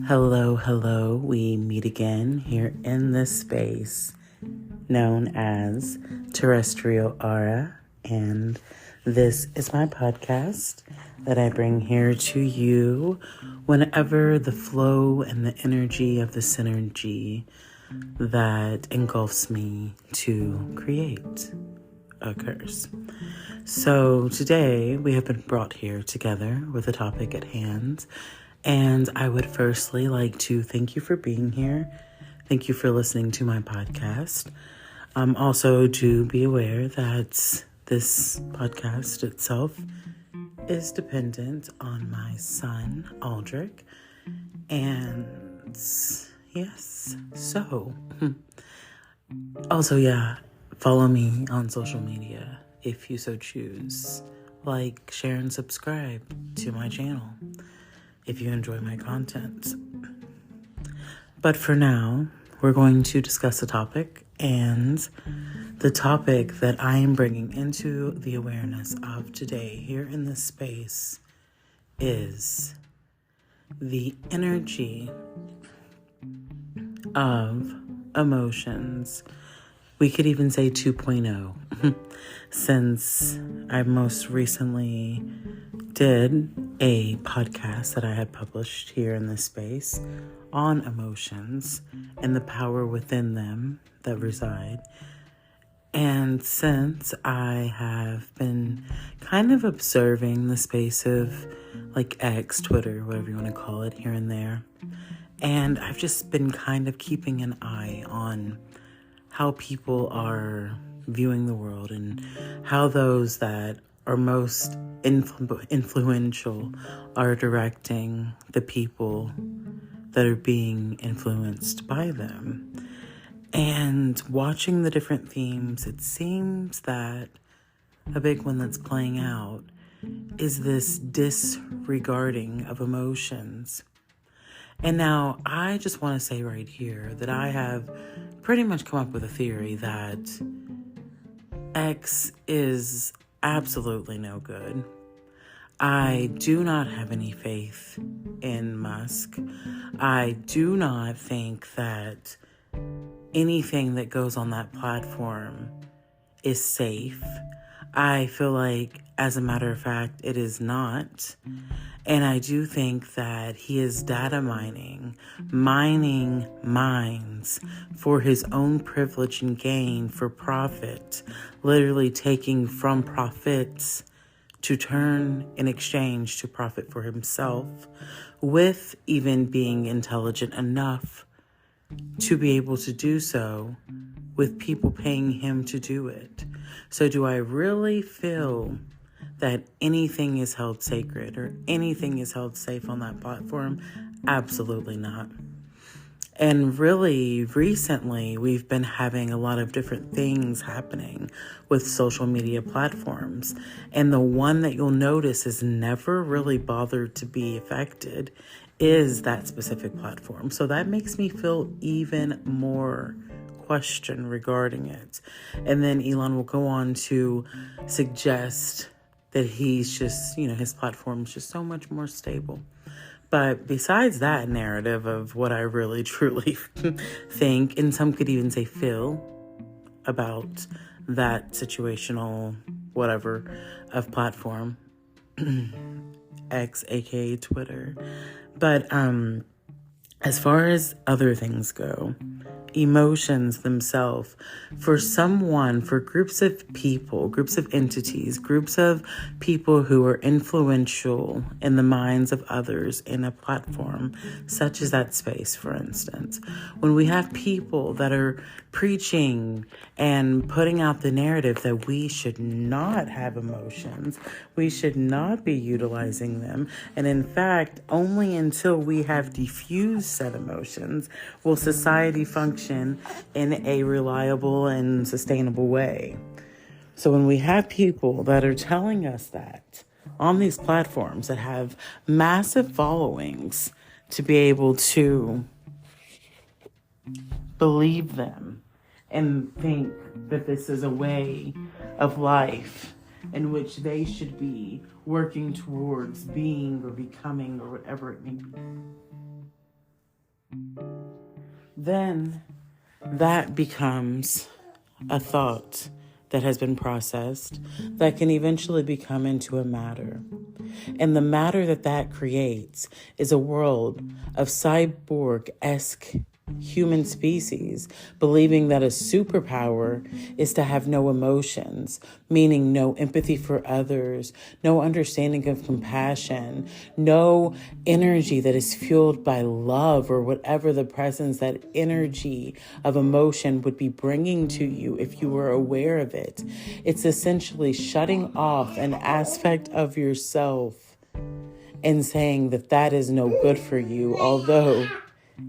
Hello, hello. We meet again here in this space known as Terrestrial Aura, and this is my podcast that I bring here to you whenever the flow and the energy of the synergy that engulfs me to create occurs. So today we have been brought here together with a topic at hand, and I would firstly like to thank you for being here. Thank you for listening to my podcast. Also, to be aware that this podcast itself is dependent on my son, Aldrich. And yes, so also, follow me on social media if you so choose. Like, share, and subscribe to my channel if you enjoy my content. But for now, we're going to discuss a topic, and the topic that I am bringing into the awareness of today here in this space is the energy of emotions. We could even say 2.0, since I most recently did a podcast that I had published here in this space on emotions and the power within them that reside. And since I have been kind of observing the space of like X, Twitter, whatever you want to call it, here and there, and I've just been kind of keeping an eye on how people are viewing the world and how those that are most influential are directing the people that are being influenced by them. And watching the different themes, it seems that a big one that's playing out is this disregarding of emotions. And now I just want to say right here that I have pretty much come up with a theory that X is absolutely no good. I do not have any faith in Musk. I do not think that anything that goes on that platform is safe. I feel like, as a matter of fact, it is not. And I do think that he is data mining minds for his own privilege and gain for profit, literally taking from profits to turn in exchange to profit for himself, with even being intelligent enough to be able to do so with people paying him to do it. So do I really feel that anything is held sacred or anything is held safe on that platform? Absolutely not. And really, recently, we've been having a lot of different things happening with social media platforms. And the one that you'll notice is never really bothered to be affected is that specific platform. So that makes me feel even more question regarding it. And then Elon will go on to suggest that he's just, his platform is just so much more stable. But besides that narrative of what I really truly think, and some could even say feel, about that situational whatever of platform, X, aka Twitter. But as far as other things go, emotions themselves, for groups of people, groups of entities, groups of people who are influential in the minds of others in a platform, such as that space, for instance, when we have people that are preaching and putting out the narrative that we should not have emotions, we should not be utilizing them, and in fact, only until we have diffused said emotions will society function in a reliable and sustainable way. So when we have people that are telling us that on these platforms that have massive followings, to be able to believe them and think that this is a way of life in which they should be working towards being or becoming or whatever it may be. then that becomes a thought that has been processed that can eventually become into a matter. And the matter that creates is a world of cyborg-esque human species believing that a superpower is to have no emotions, meaning no empathy for others, no understanding of compassion, no energy that is fueled by love or whatever the presence, that energy of emotion would be bringing to you if you were aware of it. It's essentially shutting off an aspect of yourself and saying that is no good for you, although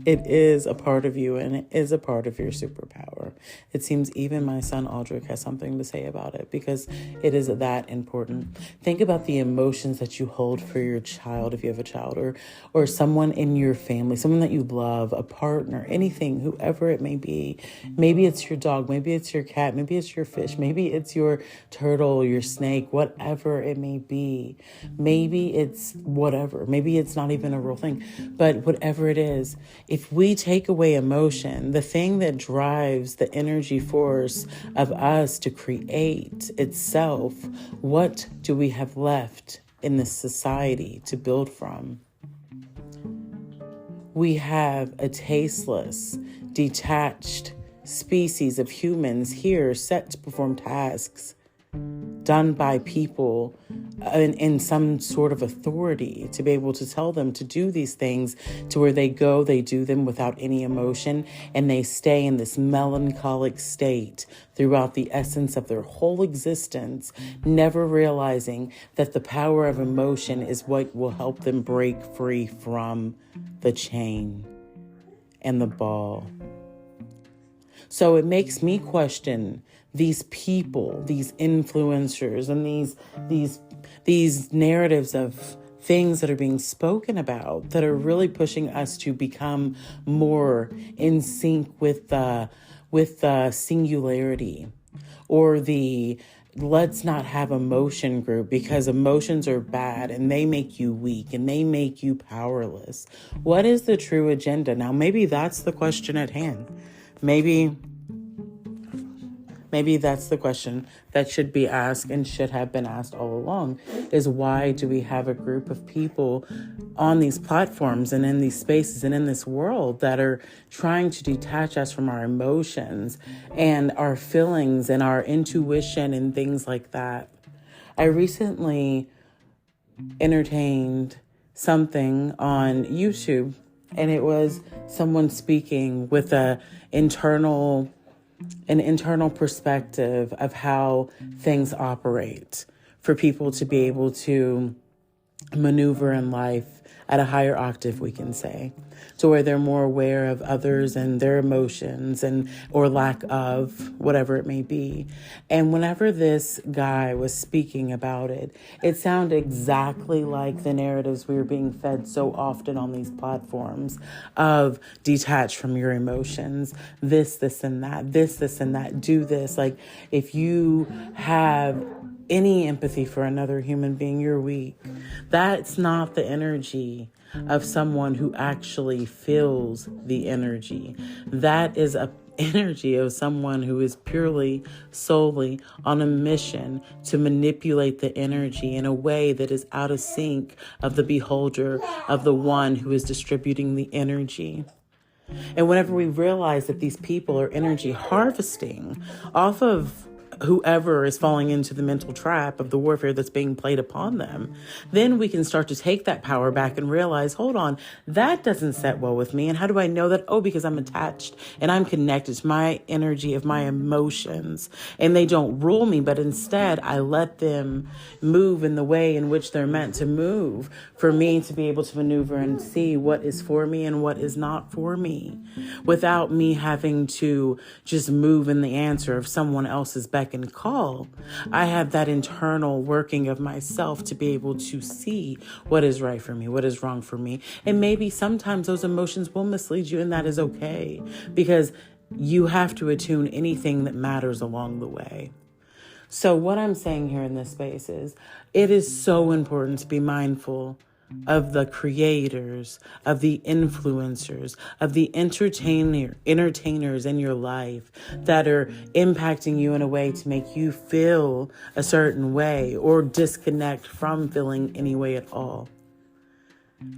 it is a part of you and it is a part of your superpower. It seems even my son Aldrich has something to say about it because it is that important. Think about the emotions that you hold for your child, if you have a child, or someone in your family, someone that you love, a partner, anything, whoever it may be. Maybe it's your dog, maybe it's your cat, maybe it's your fish, maybe it's your turtle, your snake, whatever it may be. Maybe it's whatever. Maybe it's not even a real thing, but whatever it is, if we take away emotion, the thing that drives the energy force of us to create itself, what do we have left in this society to build from? We have a tasteless, detached species of humans here set to perform tasks done by people in some sort of authority to be able to tell them to do these things, to where they go, they do them without any emotion, and they stay in this melancholic state throughout the essence of their whole existence, never realizing that the power of emotion is what will help them break free from the chain and the ball. So it makes me question these people, these influencers, and these narratives of things that are being spoken about that are really pushing us to become more in sync with the singularity, or the let's not have emotion group because emotions are bad and they make you weak and they make you powerless. What is the true agenda? Now, maybe that's the question at hand. Maybe that's the question that should be asked and should have been asked all along, is why do we have a group of people on these platforms and in these spaces and in this world that are trying to detach us from our emotions and our feelings and our intuition and things like that? I recently entertained something on YouTube, and it was someone speaking with an internal perspective of how things operate for people to be able to maneuver in life at a higher octave, we can say, to where they're more aware of others and their emotions or lack of, whatever it may be. And whenever this guy was speaking about it, it sounded exactly like the narratives we were being fed so often on these platforms of detach from your emotions, this, and that, this, and that, do this. Like, if you have any empathy for another human being, you're weak. That's not the energy of someone who actually feels the energy. That is a energy of someone who is purely, solely on a mission to manipulate the energy in a way that is out of sync of the beholder, of the one who is distributing the energy. And whenever we realize that these people are energy harvesting off of whoever is falling into the mental trap of the warfare that's being played upon them, then we can start to take that power back and realize, hold on, that doesn't set well with me. And how do I know that? Oh, because I'm attached and I'm connected to my energy of my emotions, and they don't rule me, but instead I let them move in the way in which they're meant to move for me to be able to maneuver and see what is for me and what is not for me, without me having to just move in the answer of someone else's beck and call. I have that internal working of myself to be able to see what is right for me, what is wrong for me. And maybe sometimes those emotions will mislead you, and that is okay, because you have to attune anything that matters along the way. So what I'm saying here in this space is, it is so important to be mindful of the creators, of the influencers, of the entertainers in your life that are impacting you in a way to make you feel a certain way or disconnect from feeling any way at all.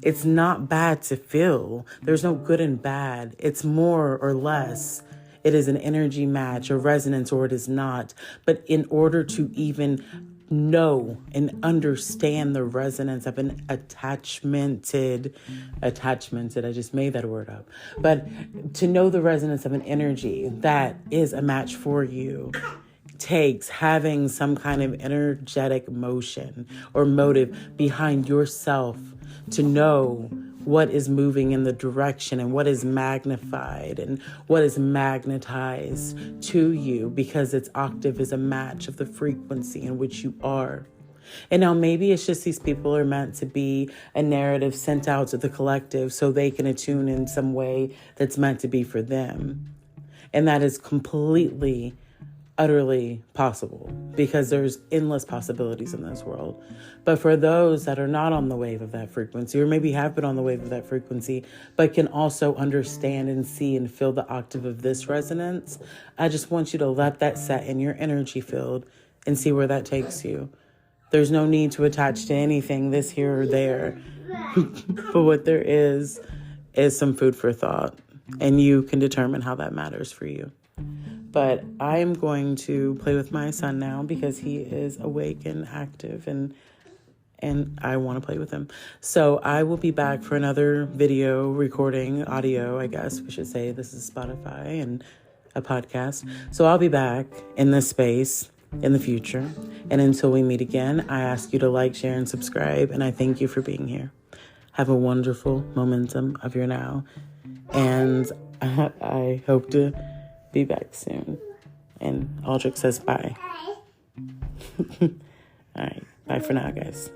It's not bad to feel. There's no good and bad. It's more or less. It is an energy match, a resonance, or it is not. But in order to even know and understand the resonance of an attachmented, I just made that word up. But to know the resonance of an energy that is a match for you takes having some kind of energetic motion or motive behind yourself to know what is moving in the direction and what is magnified and what is magnetized to you, because its octave is a match of the frequency in which you are. And now maybe it's just these people are meant to be a narrative sent out to the collective so they can attune in some way that's meant to be for them. And that is completely, utterly possible, because there's endless possibilities in this world. But for those that are not on the wave of that frequency, or maybe have been on the wave of that frequency, but can also understand and see and feel the octave of this resonance, I just want you to let that set in your energy field and see where that takes you. There's no need to attach to anything, this, here, or there. But what there is some food for thought, and you can determine how that matters for you. But I'm going to play with my son now because he is awake and active, and I want to play with him. So I will be back for another video recording, audio, I guess we should say. This is Spotify and a podcast. So I'll be back in this space in the future. And until we meet again, I ask you to like, share, and subscribe. And I thank you for being here. Have a wonderful momentum of your now. And I hope to be back soon. And Aldrich says bye. All right. Bye for now, guys.